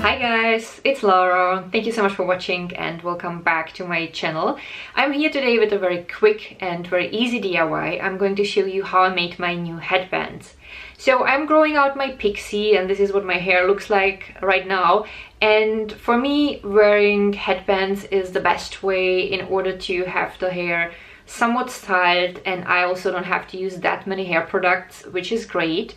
Hi guys, it's Laura. Thank you so much for watching and welcome back to my channel. I'm here today with a very quick and very easy DIY. I'm going to show you how I made my new headbands. So I'm growing out my pixie and this is what my hair looks like right now. And for me, wearing headbands is the best way in order to have the hair somewhat styled, and I also don't have to use that many hair products, which is great.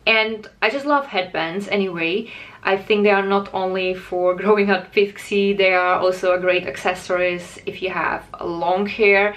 And I just love headbands anyway. I think they are not only for growing out pixie, they are also a great accessories if you have long hair.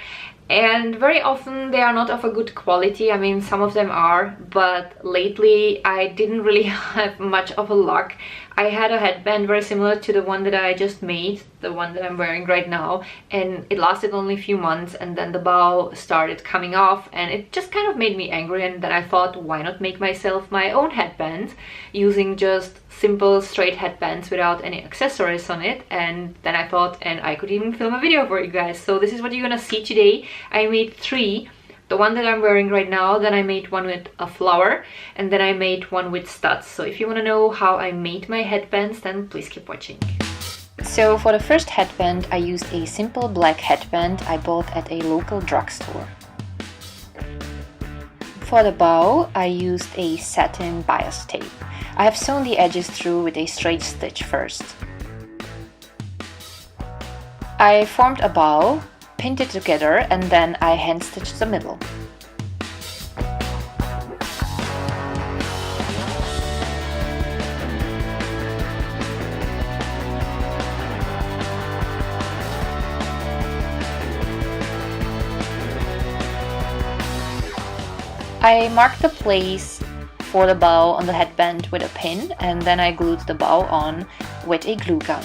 And very often they are not of a good quality. I mean, some of them are, but lately I didn't really have much of a luck. I had a headband very similar to the one that I just made, the one that I'm wearing right now, and it lasted only a few months, and then the bow started coming off and it just kind of made me angry. And then I thought, why not make myself my own headband using just simple straight headbands without any accessories on it. And then I thought, and I could even film a video for you guys. So this is what you're gonna see today. I made three. The one that I'm wearing right now, then I made one with a flower, and then I made one with studs. So if you want to know how I made my headbands, then please keep watching. So for the first headband, I used a simple black headband I bought at a local drugstore. For the bow, I used a satin bias tape. I have sewn the edges through with a straight stitch first. I formed a bow, pinned it together, and then I hand stitched the middle. I marked the place for the bow on the headband with a pin, and then I glued the bow on with a glue gun.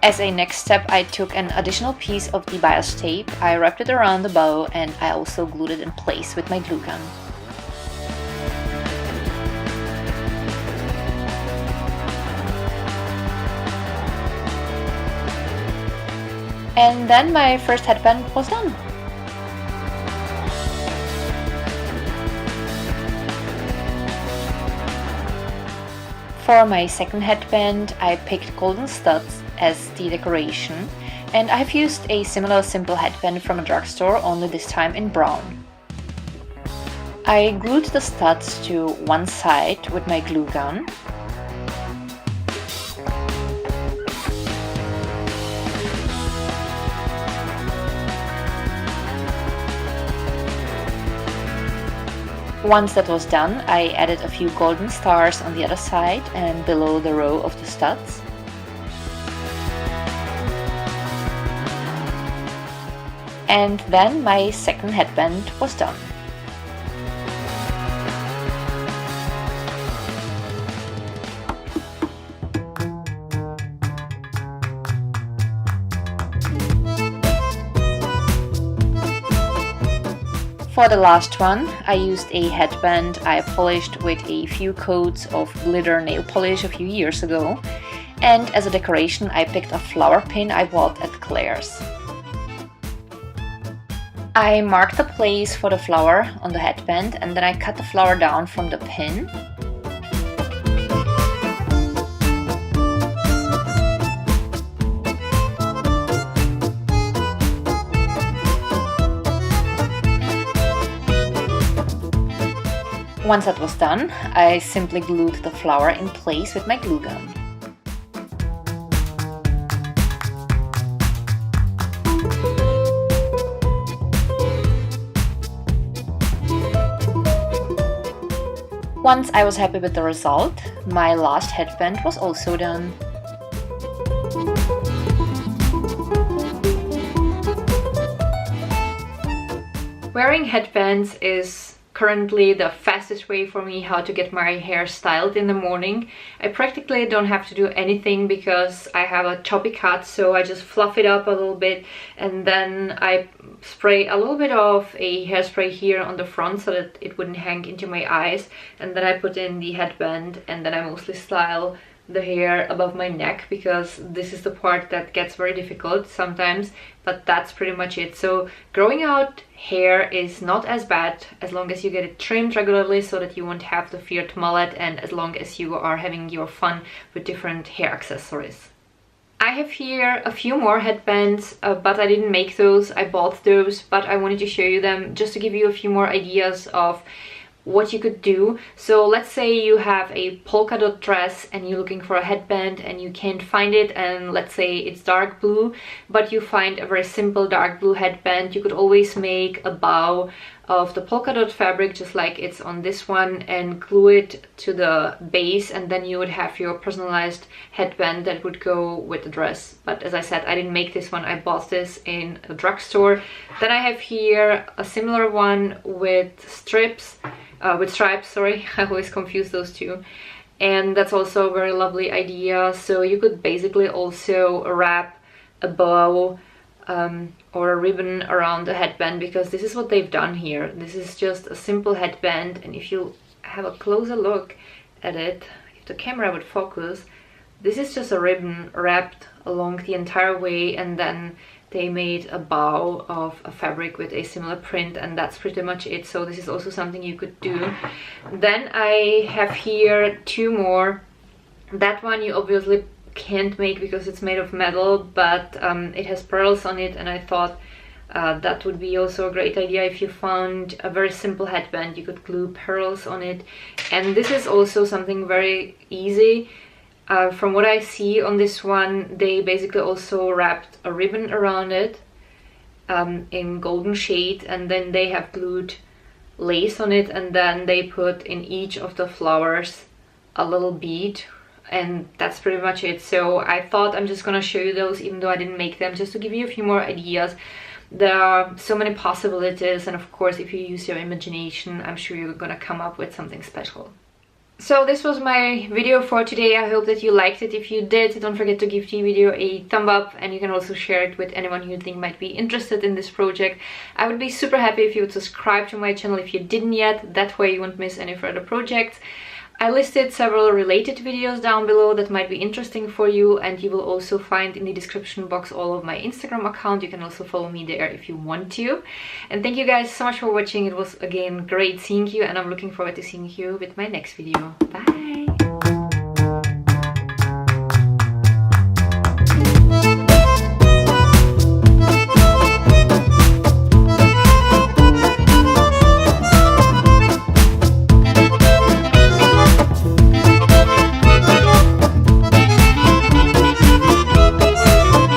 As a next step, I took an additional piece of the bias tape, I wrapped it around the bow, and I also glued it in place with my glue gun. And then my first headband was done. For my second headband, I picked golden studs as the decoration, and I've used a similar simple headband from a drugstore, only this time in brown. I glued the studs to one side with my glue gun. Once that was done, I added a few golden stars on the other side and below the row of the studs. And then my second headband was done. For the last one, I used a headband I polished with a few coats of glitter nail polish a few years ago, and as a decoration I picked a flower pin I bought at Claire's. I marked the place for the flower on the headband, and then I cut the flower down from the pin. Once that was done, I simply glued the flower in place with my glue gun. Once I was happy with the result, my last headband was also done. Wearing headbands is currently the fastest way for me how to get my hair styled in the morning. I practically don't have to do anything because I have a choppy cut, so I just fluff it up a little bit and then I spray a little bit of a hairspray here on the front so that it wouldn't hang into my eyes, and then I put in the headband, and then I mostly style the hair above my neck, because this is the part that gets very difficult sometimes, but that's pretty much it. So growing out hair is not as bad as long as you get it trimmed regularly, so that you won't have the feared mullet, and as long as you are having your fun with different hair accessories. I have here a few more headbands, but I didn't make those, I bought those, but I wanted to show you them just to give you a few more ideas of what you could do. So let's say you have a polka dot dress and you're looking for a headband and you can't find it, and let's say it's dark blue, but you find a very simple dark blue headband. You could always make a bow of the polka dot fabric just like it's on this one and glue it to the base, and then you would have your personalized headband that would go with the dress. But as I said, I didn't make this one, I bought this in a drugstore. Then I have here a similar one with stripes, sorry, I always confuse those two, and that's also a very lovely idea. So you could basically also wrap a bow or a ribbon around the headband, because this is what they've done here. This is just a simple headband, and if you have a closer look at it, if the camera would focus, this is just a ribbon wrapped along the entire way, and then they made a bow of a fabric with a similar print, and that's pretty much it. So this is also something you could do. Then I have here two more. That one you obviously can't make because it's made of metal, but it has pearls on it, and I thought that would be also a great idea. If you found a very simple headband, you could glue pearls on it, and this is also something very easy. From what I see on this one, they basically also wrapped a ribbon around it in golden shade, and then they have glued lace on it, and then they put in each of the flowers a little bead, and that's pretty much it. So I thought I'm just gonna show you those, even though I didn't make them, just to give you a few more ideas. There are so many possibilities, and of course if you use your imagination, I'm sure you're gonna come up with something special. So this was my video for today. I hope that you liked it. If you did, don't forget to give the video a thumb up, and you can also share it with anyone you think might be interested in this project. I would be super happy if you would subscribe to my channel if you didn't yet, that way you won't miss any further projects. I listed several related videos down below that might be interesting for you, and you will also find in the description box all of my Instagram account. You can also follow me there if you want to. And thank you guys so much for watching. It was again great seeing you, and I'm looking forward to seeing you with my next video.